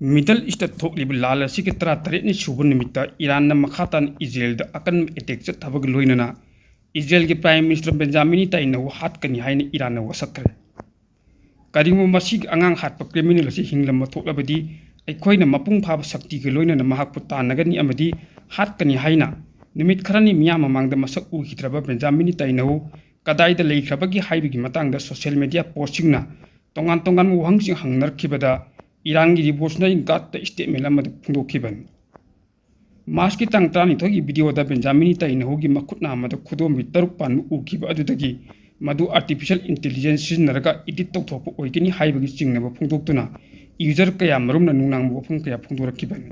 Middle east थोक्लिब लाल असिगे 38 सूब निमित्त Iran मखातान इजरायल अकन अटैक चथबग लोइनना इजरायल के प्राइम मिनिस्टर बेंजामिन नेतन्याहू हाटकनी हाइन ईरान वसक्रे करिगुम मसी अंगांग हाटप क्रिमिनल असी हिंगलम थोक्लबदी अखोइना मपुंग फाब शक्ति के लोइनना महाकपु तानगनी अमदी हाटकनी हाइना निमित खरनी मियाम ममांगद मसक उहिद्रब बेंजामिन नेतन्याहू कदाइदा लेख्रबगी हाइबगी मतंगद सोशल मीडिया पोस्टिंगना तोंगान तोंगान वहंगसिंग हंगनरखिबदा ईरान की रिवोल्यूशनरी गार्ड स्टेटमेंट फोंदोखिबन मार्च की तंग 12 की वीडियो बेंजामिन नेतन्याहू की मखुटना खुदोम 6 पान उखिब अदुदगी मधु आर्टिफिशियल इंटेलिजेंस सिजनरगा एडिट तौथोप ओइगनी हाइबगी चिंगनब फोंदोक्तुना यूजर कया मरुमना नुंगनांग वफम कया फोंदोरखिबन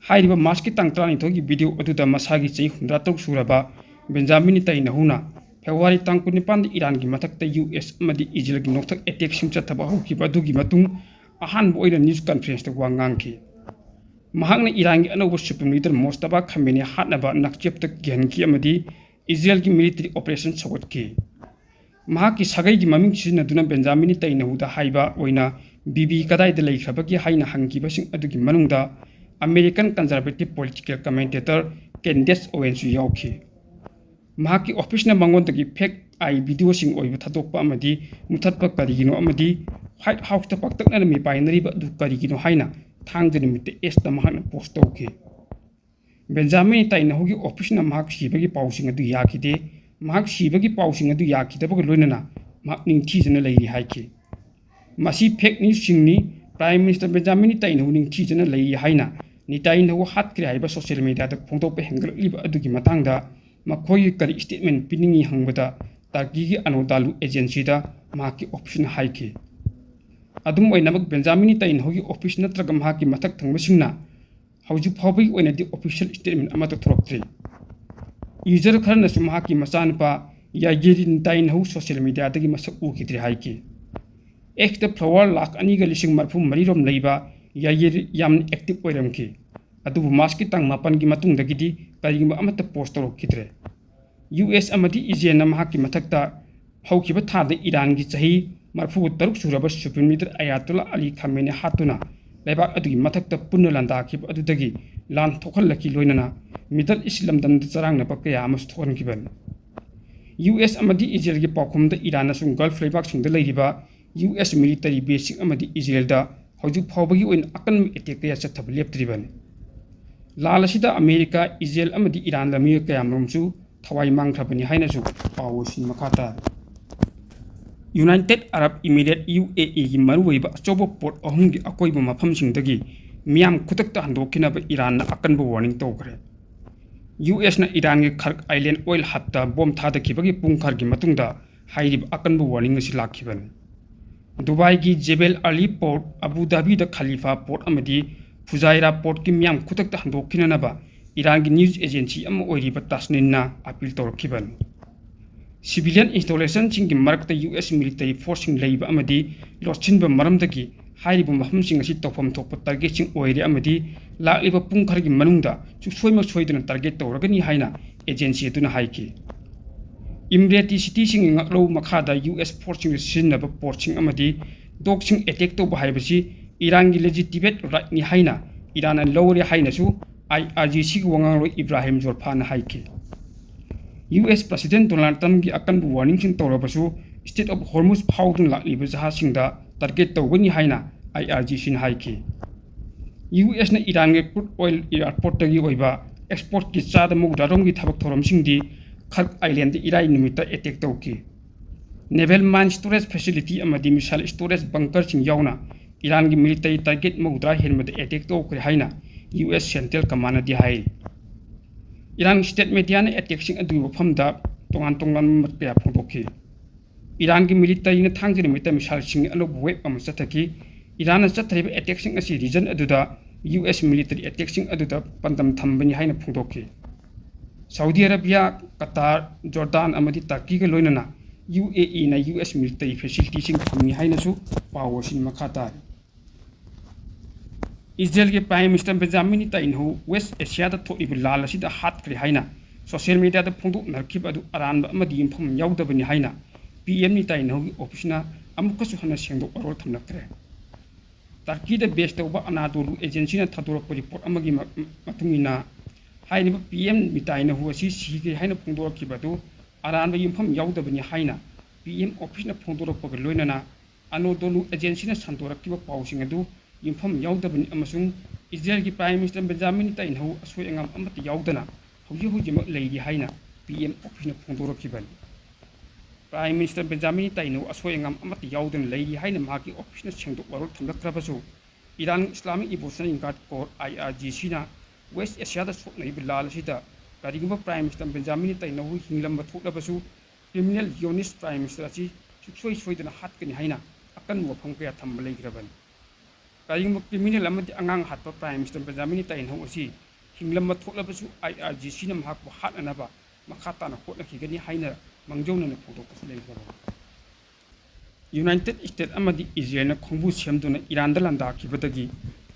हाइरिबा मार्च की तंग 12 की वीडियो अदुदा मसागी चई 103 सूरबा बेंजामिन नेतन्याहूना फेब्रुआरी तंग 19 ईरान की मथक्ता यूएस अमदी इजरायल की नोक्थक अटैक सिंग चथबा होखिबा अदुगी मतुंग अहान बोइना न्यूज कॉन्फ्रेंस तक वांगांखी महांगना ईरान की अनौब सुप्रीम लीडर मोस्तफा खमेनी हाटनबा नक्चेप तक गेहनकी अमदी इजरायल की मिलिट्री ऑपरेशन सगोटकी महाकी सगई की ममिंग सिजनदुना बेंजामिन नेतन्याहूदा हाइबा ओइना बीबी कदाइदा लेख्रबगी हाइना हंगीबसिंग अदुगी मनुंगदा American conservative political commentator Candace ओवेंसु यावखी महाकी ऑफिसना मंगोंदगी फेक आई वीडियो सिंग ओइबा थादोकपा अमदी मुथतपा करिगिनो अमदी व्हाइट हाउस ता पक्तकना मी पाइनरीबा दु करिगिनो हाइना थांग निमित्त एस्ता महान पोस्ट तौखी बेंजामिन नेतन्याहूगी ऑफिसना महाक सिबगी पाउसिंग अदु याखिदे महाक सिबगी पाउसिंग अदु याखिदबग लोइनना महाक निंगथीजना लेरि हाइखी मसी फेक न्यूज सिंगनी प्राइम मिनिस्टर बेंजामिन नेतन्याहू निंगथीजना लेरि हाइना नेतन्याहू हाटक्रे हाइबा सोशल मीडिया दा फोंदोकपा हेंगललिबा अदुगी मतंगदा मखोई करी स्टेटमेंट पिनिंगी हंगबदा टर्की की अनोदालू एजेंसी दा महाकी ऑफिसना हाइखी अदुम ओइनमक बेंजामिन नेतन्याहूगी ऑफिस नत्रग महाकी मथक थंगबसिंगना हौजु फावबगी ओइनदि ऑफिशियल स्टेटमेंट अमत थोरक्त्रि यूजर खरनसु महाकी मचानपा यागिरि नेतन्याहू सोशल मीडिया दगी मसक उखिद्रि हाइकी एक्स द फ्लावर लाख 2.40 रोम लेबा यागिरि याम एक्टिव ओइरमकी अदुबु मार्च की तंग 9 की मतुंगदगिदि करिगुम अमत पोस्ट तौरखिद्रे यूएस अमदी इजरायल महाकी मथक्ता हौखिबा थाद ईरान की चाही 43 सूरब supreme leader Ayatollah Ali Khamenei हातुना लेबाक अदुगी मथक्ता पुन्ना लांदाखिब अदुदगी लान थोखल्लकी लोइनना मिडल ईस्ट लमदम चरांगनबा कया अमस थोखनखिबन यूएस अमदी इजरायल की पाखुमदा ईरान असुं गल्फ लेबाक सिंगदा लेरिबा यूएस मिलिटरी बेसिक अमदी इजरायल दा हौजु फावबगी ओइन अकन अटैक कया चथब लेप्त्रिबन लाल असिदा अमेरिका इजरायल अमदी ईरान लमी कया मरमसु थवाई मांगख्रबनी हाइनसु पावोसिन मखाता यूनाइटेड अरब इमिरेट यूएई की मरुवैब अचौब पोर्ट अहुम की अकोइब मफमसिंगदगी मियाम खुतक्ता हंदोखिनब ईरान अकनब वार्निंग तौखरे यूएस ना ईरान के खर्क आइलैंड ऑयल हबता बॉम्ब थादखिबगी पुंखर की मतुंगदा हाइरिब अकनब वार्निंग असि लाखिबन दुबई की Jebel Ali port Abu Dhabi द खलीफा पोर्ट अमदी फुजाइरा पोर्ट की मियाम खुतक्ता हंदोखिननबा ईरान की न्यूज एजेंसी अम ओइरिबा तासनिनना अपील तौरखिबन सिविलियन इंस्टॉलेशन की मरक्ता यूएस मिलिटरी फोर्सिंग लेइबा अमदी लोचिनबा मरमदगी हाइरिबा मफमसिंग असि तौफम थोप टारगेटसिंग ओइरे अमदी लाक्लिबा पुंखरगी मनुंगदा सुसोइमक सोइदना टारगेट तौरगनी हाइना एजेंसी अदुना हाइकी इमरेटी सिटीसिंग ngaklo मखादा यूएस फोर्सिंग सिनबा पोर्टसिंग अमदी डॉक्सिंग अटैक तौबा हाइबसी ईरान की लेजिटिमेट राइट नि हाइना ईरान लौरे हाइनसु आईआरजीसी की वंगांगलो इब्राहिम जोरफान हाइकी यूएस प्रेसिडेंट डोनाल्ड ट्रम्प की अकन वार्निंग तौरबसु स्टेट ऑफ हॉर्मुज फाउदन लाक्लिबा जहाजसिंगदा टारगेट तौगनी हाइना आईआरजीसी हाइकी यूएस ने ईरान के क्रूड ऑयल एयरपोर्ट तगी ओइबा एक्सपोर्ट की चाद मौदारोम की थबक थोरमसिंगदी खर्क आइलैंड इराई निमित्त अटैक तौकी नेवल माइन स्टोरेज फैसिलिटी अमदी मिसाइल स्टोरेज बंकर सिंग यावना ईरान की मिलिटरी टारगेट मौद्रा हेनमद अटैक तौखरे हाइना यूएस सेंट्रल कमांड दी हाइ ईरान स्टेट मीडिया ने अटैक सिंग अदुगी वफमदा तोंगान तोंगान मत्या फोंदोखी ईरान की मिलिटरी ने थांग निमित्त मिसाइल सिंग अलोब वेब अम चथकी ईरान चथरिबा अटैक सिंग असि रीजन अदुदा यूएस मिलिटरी अटैक सिंग अदुदा पंदम थंबनी हाइना फोंदोखी सऊदी अरबिया कतार जॉर्डान अमदी टर्की के लोइनना यूएई ना यूएस मिलिटरी फैसिलिटी सिंग थमी हाइनसु पावोसिन मखाता इजरायल के prime minister Benjamin Netanyahu West Asia थोक्लिब लाल असिदा हाटक्रे हाइना सोशल मीडिया दा फोंदोकनरखिब अदु अरानबा अमदी इंफम याउदबनी हाइना पीएम नेतन्याहू की ऑफिसना अमुकसु हना सेंदोक Arol थमलक्त्रे Turkey base tauba Anadolu agency na thadorok report amagi matungina haina PM mitaina hu asi sige haina phongdorok kibadu aran ba yimpham yaudabani haina PM office na phongdorok pag loinana Anadolu agency na sandorak kiba pausing adu yimpham yaudabani amasung Israel ki Prime Minister Benjamin Netanyahu asoi angam amati yaudana hauji mak leidi haina PM office na phongdorok kibani Prime Minister Benjamin Netanyahu asoi angam amati yaudana leidi haina maki office na sengdok warol thamdakrabasu Iran Islamic Evolutionary Guard Corps IRGC na West Asia da sok nai bilal sida karigba Prime Minister Benjamin Netanyahu hinglam bathuklabasu criminal Zionist Prime Minister asi suksoi dana hat kani haina akan wafam kaya thamba leigraban karigba criminal amadi angang hatpa Prime Minister Benjamin Netanyahu asi hinglam bathuklabasu IRGC na mahak hat anaba makata na khotna kigani haina mangjona na photo ko leigraban United States amadi Israel na khongbu semduna Iran da landa kibadagi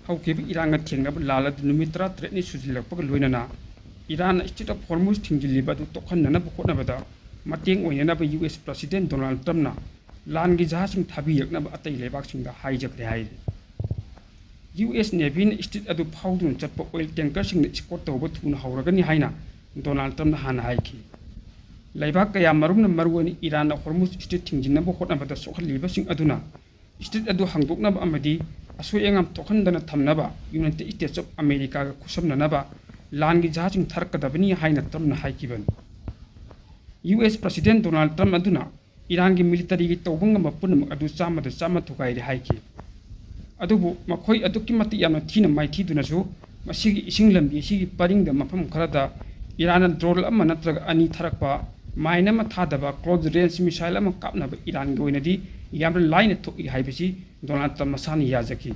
haukibi Iran ga thengnaba lala numitra threat ni sujilakpa loinana Iran State of Hormuz thingjiliba du tokhanna ba khotnabada mateng oinana ba US President Donald Trump na lan gi jahasing thabiyakna ba atai lebak singda haijakre hai US Navy na state adu phaudun chatpa oil tanker singna escort tawba thuna hauragani haina Donald Trump na hana haiki Laibak kaya marumna marwani Iran na Hormuz state thingjinna ba khotnabada sokhaliba sing aduna state adu hangdokna ba amadi asoi engam tokhandana thamnaba United States of America ga khusomnanaba langi jahasing tharkadabani haina Trump haikiban US President Donald Trump aduna Iran gi military gi tawbanga mapun adu chama thukai haiki adubu makhoi adukki mati yamna thina maithi dunasu masigi ising lambi sigi paringda mafam kharada Iran drone amma natraga ani tharakpa maina ma thadaba close range missile ama kapnaba Iran gi oinadi yamra line thoki haibasi Donald Trump masani yazaki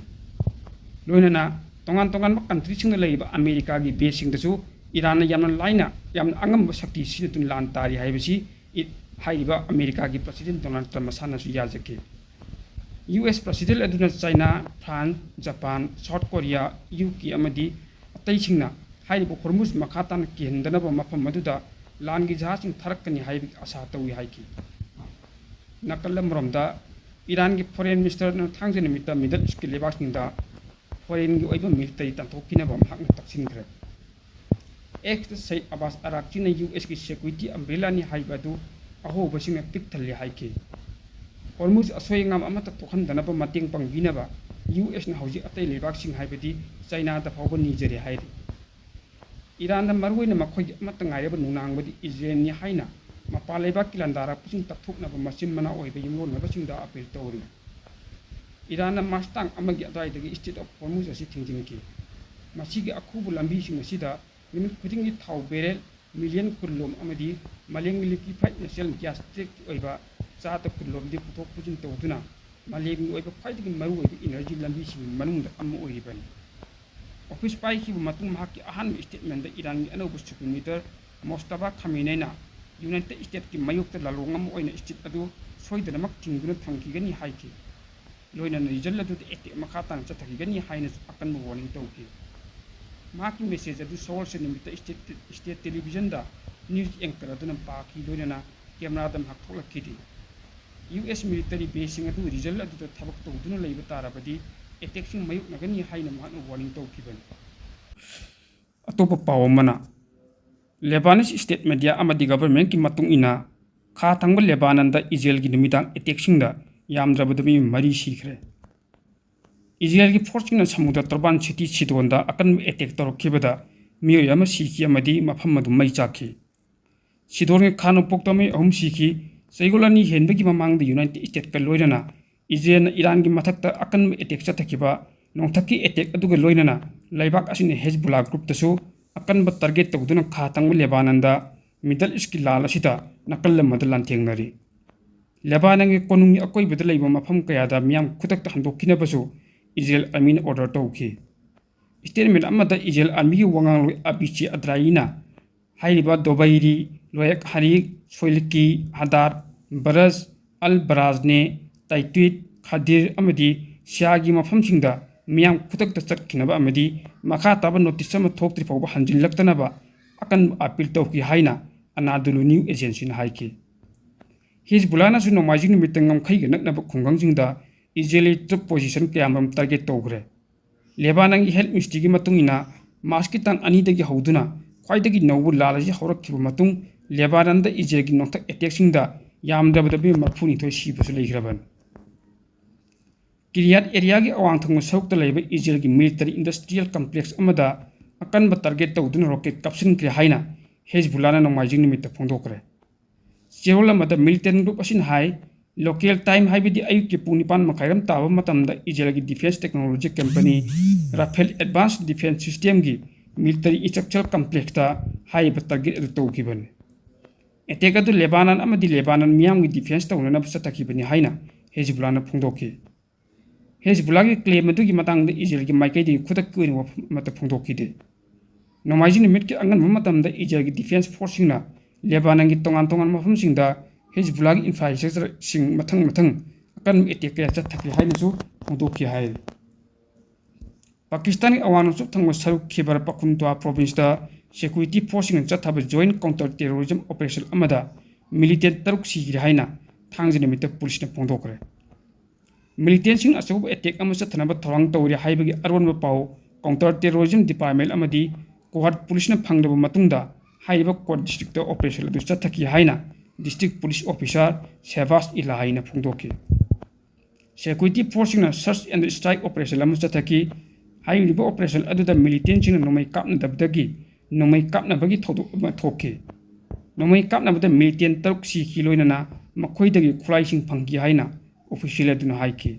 loinana tongan country sing leiba America gi base sing dasu Iran yamna line yamna angam sakti sinatun lan tari haibasi haiba America gi President Donald Trump masana su yazaki US President aduna China France Japan South Korea UK amadi atai singna haiba Hormuz makhatan kihendana ba mafam maduda lan gi jahasing tharakani haibi asa tawi haiki nakalam romda Iran ki foreign minister na thangje nimita middle east ki lebak singda foreign gi oiba military tantokina ba mahak taksin gre ex Said Abbas Arakchi na US ki security umbrella ni haibadu aho basing pik thali haiki Hormuz asoi ngam amata tokhandana ba mating pangbina ba US na hauji atai lebak sing haibadi China da phawba nijeri hairi Iran da marwina makhoi amata ngaireba nunangbadi Israel ni haina mapaleba kilandara pusing tathukna ba masim mana oibe yimon ba singda apel tawri Iran na mastang amagi adai dagi state of Hormuz asi thingjinki masigi akhubu lambi sing asida minut khuding ni thau berel million kullom amadi maleng liki fight national gas check oiba cha ta kullom di puthok pujin tawduna maleng oiba fight gi maru oiba energy lambi sing manungda am oiribani office pai ki matung mahaki ahan statement da Iran gi anobu meter Mustafa Khamenei na United States ki mayukta lalongam oina state adu soidanamak tingduna thangkigani haiki loina rizal adu ete makhatang chathagani haina akan warning tawki maki message adu source nimita state television da news anchor aduna paki loina na camera dam hakthokla kidi US military base sing adu rizal adu thabak tawduna leiba tarabadi attack sing mayuk nagani haina mahna warning tawkiban atopa pawamana Lebanese state media amadi government ki matung ina kha thangba Lebanon da Israel gi numidang attack singda yamdrabadami mari sikhre Israel gi force na samudra turban city sidonda akan attack torokibada miyo yama sikhi amadi mafam madu mai chakhi sidor nge khano poktami ahum sikhi saigolani henbagi mamang da United States ka loinana Israel na Iran gi mathakta akan attack chathakiba nongthaki attack aduga loinana laibak asine Hezbollah group tasu akan ba target tawduna kha tangba Lebanon da middle east ki lala sita nakal madalan thengnari Lebanon nge konung akoi bada leiba mafam kaya da miyam khutak ta handokina basu Israel army order tawki statement amada Israel army gi wangang loi abichi adraina hairiba dobairi loyak hari soilki hadar baraz al barazne taitwit khadir amadi siagi mafam singda miyam khutak ta chakkinaba amadi makha taba notice ama thokti fawba hanjil laktanaba akan appeal tawki haina Anadolu News Agency na haiki Hezbollah na su nomajing mitangam khaiga naknaba khungangjingda ꯏꯖꯦꯜꯒꯤ top position ꯀꯌꯥꯃꯔꯨꯝ target ꯇꯧꯈ꯭ꯔꯦ꯫ ꯂꯦꯕꯥꯅꯟꯒꯤ health ꯃꯤꯅꯤꯁꯇ꯭ꯔꯤꯒꯤ ꯃꯇꯨꯡ ꯏꯟꯅ ꯃꯥꯔꯆꯀꯤ ꯇꯥꯡ 2ꯗꯒꯤ ꯍꯧꯗꯨꯅ ꯈ꯭ꯋꯥꯏꯗꯒꯤ ꯅꯧꯕ ꯂꯥꯜ ꯑꯁꯤ ꯍꯧꯔꯛꯈꯤꯕ ꯃꯇꯨꯡ ꯂꯦꯕꯥꯅꯟꯗ ꯏꯖꯦꯜꯒꯤ ꯅꯣꯡꯊꯛ ꯑꯦꯇꯦꯛꯁꯤꯡꯗ ꯌꯥꯝꯗ꯭ꯔꯕꯗ ꯃꯤ 32 ꯁꯤꯕꯁꯨ ꯂꯩꯈ꯭ꯔꯕꯅꯤ꯫ ꯀꯤꯔꯤꯌꯥꯠ ꯑꯦꯔꯤꯌꯥꯒꯤ ꯑꯋꯥꯡ ꯊꯪꯕ ꯁꯔꯨꯛꯇ ꯂꯩꯕ ꯏꯖꯦꯜꯒꯤ ꯃꯤꯂꯤꯇꯔꯤ ꯏꯟꯗꯁꯇ꯭ꯔꯤꯌꯦꯜ ꯀꯝꯄ꯭ꯂꯦꯛꯁ ꯑꯃꯗ ꯑꯀꯟꯕ ꯇꯥꯔꯒꯦꯠ ꯇꯧꯗꯨꯅ ꯔꯣꯀꯦꯠ ꯀꯥꯞꯁꯤꯟꯈ꯭ꯔꯦ ꯍꯥꯏꯅ ꯍꯦꯖꯕꯨꯜꯂꯥꯅ ꯅꯣꯡꯃꯥꯏꯖꯤꯡ ꯅꯨꯃꯤꯠꯇ ꯐꯣꯡꯗꯣꯛꯈ꯭ꯔꯦ꯫ ꯆꯦꯔꯣꯜ ꯑꯃꯗ ꯃꯤꯂꯤꯇꯦꯟ ꯒ꯭ꯔꯨꯞ ꯑꯁꯤꯅ ꯍꯥꯏ ꯂꯣꯀꯦꯜ ꯇꯥꯏꯝ ꯍꯥꯏꯕꯗꯤ ꯑꯌꯨꯛꯀꯤ ꯄꯨꯡ 9:30 ꯇꯥꯕ ꯃꯇꯝꯗ ꯏꯖꯦꯜꯒꯤ defence technology company Rafael advanced defence ꯁꯤꯁꯇꯦꯝꯒꯤ ꯃꯤꯂꯤꯇꯔꯤ ꯏꯁꯇ꯭ꯔꯛꯆꯔ ꯀꯝꯄ꯭ꯂꯦꯛꯁꯇ ꯍꯥꯏꯔꯤꯕ ꯇꯥꯔꯒꯦꯠ ꯑꯗꯨ ꯇꯧꯈꯤꯕꯅꯤ꯫ ꯑꯦꯇꯦꯛ ꯑꯗꯨ ꯂꯦꯕꯥꯅꯟ ꯑꯃꯗꯤ ꯂꯦꯕꯥꯅꯟ ꯃꯤꯌꯥꯝꯒꯤ ꯗꯤꯐꯦꯟꯁ ꯇꯧꯅꯅꯕ ꯆꯠꯊꯈꯤꯕꯅꯤ ꯍꯥꯏꯅ ꯍꯦꯖꯕꯨꯜꯂꯥꯅ ꯐꯣꯡꯗꯣꯛꯈꯤ꯫ ꯍꯦꯖꯕꯨꯜꯂꯥꯒꯤ ꯀ꯭ꯂꯦꯝ ꯑꯗꯨꯒꯤ ꯃꯇꯥꯡꯗ ꯏꯖꯦꯜꯒꯤ ꯃꯥꯏꯀꯩꯗꯒꯤ ꯈꯨꯗꯛꯀꯤ ꯑꯣꯏꯅ ꯋꯥꯐꯝ ꯑꯃꯠꯇ ꯐꯣꯡꯗꯣꯛꯈꯤꯗꯦ꯫ ꯅꯣꯡꯃꯥꯏꯖꯤꯡ ꯅꯨꯃꯤꯠꯀꯤ ꯑꯉꯟꯕ ꯃꯇꯝꯗ ꯏꯖꯦꯜꯒꯤ ꯗꯤꯐꯦꯟꯁ ꯐꯣꯔꯁꯁꯤꯡꯅ ꯂꯦꯕꯥꯅꯟꯒꯤ ꯇꯣꯉꯥꯟ ꯇꯣꯉꯥꯟꯕ ꯃꯐꯝꯁꯤꯡꯗ ꯍꯦꯖꯕꯨꯜꯂꯥꯒꯤ ꯏꯟꯐ꯭ꯔꯥꯁꯇ꯭ꯔꯛꯆꯔꯁꯤꯡ ꯃꯊꯪ ꯑꯀꯟꯕ ꯑꯦꯇꯦꯛ ꯀꯌꯥ ꯆꯠꯊꯈꯤ ꯍꯥꯏꯅꯁꯨ ꯐꯣꯡꯗꯣꯛꯈꯤ ꯍꯥꯏ꯫ ꯄꯥꯀꯤꯁꯇꯥꯟꯒꯤ ꯑꯋꯥꯡ ꯅꯣꯡꯆꯨꯞ ꯊꯪꯕ ꯁꯔꯨꯛ ꯈꯤꯕꯔ ꯄꯈꯨꯟꯇ꯭ꯋꯥ ꯄ꯭ꯔꯣꯚꯤꯟꯁꯇ ꯁꯦꯀ꯭ꯌꯨꯔꯤꯇꯤ ꯐꯣꯔꯁꯁꯤꯡꯅ ꯆꯠꯊꯕ ꯖꯣꯏꯟꯠ ꯀꯥꯎꯟꯇꯔ ꯇꯦꯔꯣꯔꯤꯖꯝ ꯑꯣꯄꯔꯦꯁꯟ ꯑꯃꯗ ꯃꯤꯂꯤꯇꯦꯟꯠ 6 ꯁꯤꯈ꯭ꯔꯦ ꯍꯥꯏꯅ ꯊꯥꯡꯖ ꯅꯨꯃꯤꯠꯇ ꯄꯨꯂꯤꯁꯅ ꯐꯣꯡꯗꯣꯛꯈ꯭ꯔꯦ꯫ ꯃꯤꯂꯤꯇꯦꯟꯠꯁꯤꯡ ꯑꯆꯧꯕ ꯑꯦꯇꯦꯛ ꯑꯃ ꯆꯠꯊꯅꯕ ꯊꯧꯔꯥꯡ ꯇꯧꯔꯤ ꯍꯥꯏꯕꯒꯤ ꯑꯔꯣꯟꯕ ꯄꯥꯎ ꯀꯥꯎꯟꯇꯔ ꯇꯦꯔꯣꯔꯤꯖꯝ ꯗꯤꯄꯥꯔꯠꯃꯦꯟꯠ ꯑꯃꯗꯤ ꯀꯣꯍꯥꯠ ꯄꯨꯂꯤꯁꯅ ꯐꯪꯂꯕ ꯃꯇꯨꯡꯗ ꯍꯥꯏꯔꯤꯕ ꯀꯣꯠ ꯗꯤꯁꯇ꯭ꯔꯤꯛꯇ ꯑꯣꯄꯔꯦꯁꯟ ꯑꯗꯨ ꯆꯠꯊꯈꯤ ꯍꯥꯏꯅ ꯗꯤꯁꯇ꯭ꯔꯤꯛ ꯄꯨꯂꯤꯁ ꯑꯣꯐꯤꯁꯥꯔ ꯁꯦꯍꯕꯥꯖ ꯏꯂꯥꯍꯤꯅ ꯐꯣꯡꯗꯣꯛꯈꯤ꯫ ꯁꯦꯀ꯭ꯌꯨꯔꯤꯇꯤ ꯐꯣꯔꯁꯁꯤꯡꯅ ꯁꯔꯆ ꯑꯦꯟꯗ ꯁ꯭ꯇ꯭ꯔꯥꯏꯛ ꯑꯣꯄꯔꯦꯁꯟ ꯑꯃ ꯆꯠꯊꯈꯤ꯫ ꯍꯥꯏꯔꯤꯕ ꯑꯣꯄꯔꯦꯁꯟ ꯑꯗꯨꯗ ꯃꯤꯂꯤꯇꯦꯟꯠꯁꯤꯡꯅ ꯅꯣꯡꯃꯩ ꯀꯥꯞꯅꯗꯕꯗꯒꯤ ꯅꯣꯡꯃꯩ ꯀꯥꯞꯅꯕꯒꯤ ꯊꯧꯗꯣꯛ ꯑꯃ ꯊꯣꯛꯈꯤ꯫ ꯅꯣꯡꯃꯩ ꯀꯥꯞꯅꯕꯗ ꯃꯤꯂꯤꯇꯦꯟꯠ 6 ꯁꯤꯈꯤ ꯂꯣꯏꯅꯅ ꯃꯈꯣꯏꯗꯒꯤ ꯈꯨꯠꯂꯥꯏꯁꯤꯡ ꯐꯪꯈꯤ ꯍꯥꯏꯅ ꯑꯣꯐꯤꯁꯤꯌꯦꯜ ꯑꯗꯨꯅ ꯍꯥꯏꯈꯤ꯫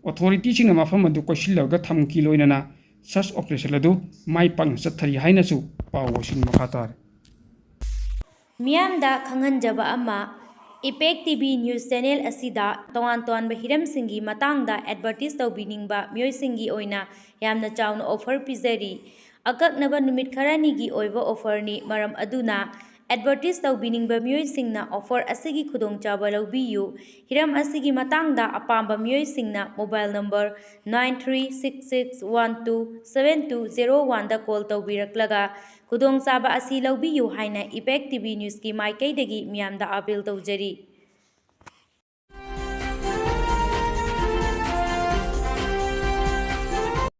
ꯑꯣꯊꯣꯔꯤꯇꯤꯁꯤꯡꯅ ꯃꯐꯝ ꯑꯗꯨ ꯀꯣꯏꯁꯤꯜꯂꯒ ꯊꯝꯈꯤ ꯂꯣꯏꯅꯅ ꯁꯔꯆ ꯑꯣꯄꯔꯦꯁꯟ ꯑꯗꯨ ꯃꯥꯏ ꯄꯥꯛꯅ ꯆꯠꯊꯔꯤ ꯍꯥꯏꯅꯁꯨ ꯄꯥꯎ ꯑꯁꯤꯅ ꯃꯈꯥ ꯇꯥꯔꯤ꯫ ꯃꯤꯌꯥꯝꯗ ꯈꯪꯍꯟꯖꯕ ꯑꯃ ꯏꯄꯦꯛ ꯇꯤꯚꯤ ꯅ꯭ꯌꯨꯁ ꯆꯦꯅꯦꯜ ꯑꯁꯤꯗ ꯇꯣꯉꯥꯟ ꯇꯣꯉꯥꯟꯕ ꯍꯤꯔꯝꯁꯤꯡꯒꯤ ꯃꯇꯥꯡꯗ ꯑꯦꯗꯚꯔꯇꯤꯖ ꯇꯧꯕꯤꯅꯤꯡꯕ ꯃꯤꯑꯣꯏꯁꯤꯡꯒꯤ ꯑꯣꯏꯅ ꯌꯥꯝꯅ ꯆꯥꯎꯅ ꯑꯣꯐꯔ ꯄꯤꯖꯔꯤ꯫ ꯑꯀꯛꯅꯕ ꯅꯨꯃꯤꯠ ꯈꯔꯅꯤꯒꯤ ꯑꯣꯏꯕ ꯑꯣꯐꯔꯅꯤ, ꯃꯔꯝ ꯑꯗꯨꯅ ꯑꯦꯗꯚꯔꯇꯤꯖ ꯇꯧꯕꯤꯅꯤꯡꯕ ꯃꯤꯑꯣꯏꯁꯤꯡꯅ ꯑꯣꯐꯔ ꯑꯁꯤꯒꯤ ꯈꯨꯗꯣꯡꯆꯥꯕ ꯂꯧꯕꯤꯌꯨ꯫ ꯍꯤꯔꯝ ꯑꯁꯤꯒꯤ ꯃꯇꯥꯡꯗ ꯑꯄꯥꯝꯕ ꯃꯤꯑꯣꯏꯁꯤꯡꯅ ꯃꯣꯕꯥꯏꯜ ꯅꯝꯕꯔ 9366127201ꯗ ꯀꯣꯜ ꯇꯧꯕꯤꯔꯛꯂꯒ ꯈꯨꯗꯣꯡꯆꯥꯕ ꯑꯁꯤ ꯂꯧꯕꯤꯌꯨ ꯍꯥꯏꯅ ꯏꯄꯦꯛ ꯇꯤꯚꯤ ꯅ꯭ꯌꯨꯁꯀꯤ ꯃꯥꯏꯀꯩꯗꯒꯤ ꯃꯤꯌꯥꯝꯗ ꯑꯥꯄꯤꯜ ꯇꯧꯖꯔꯤ꯫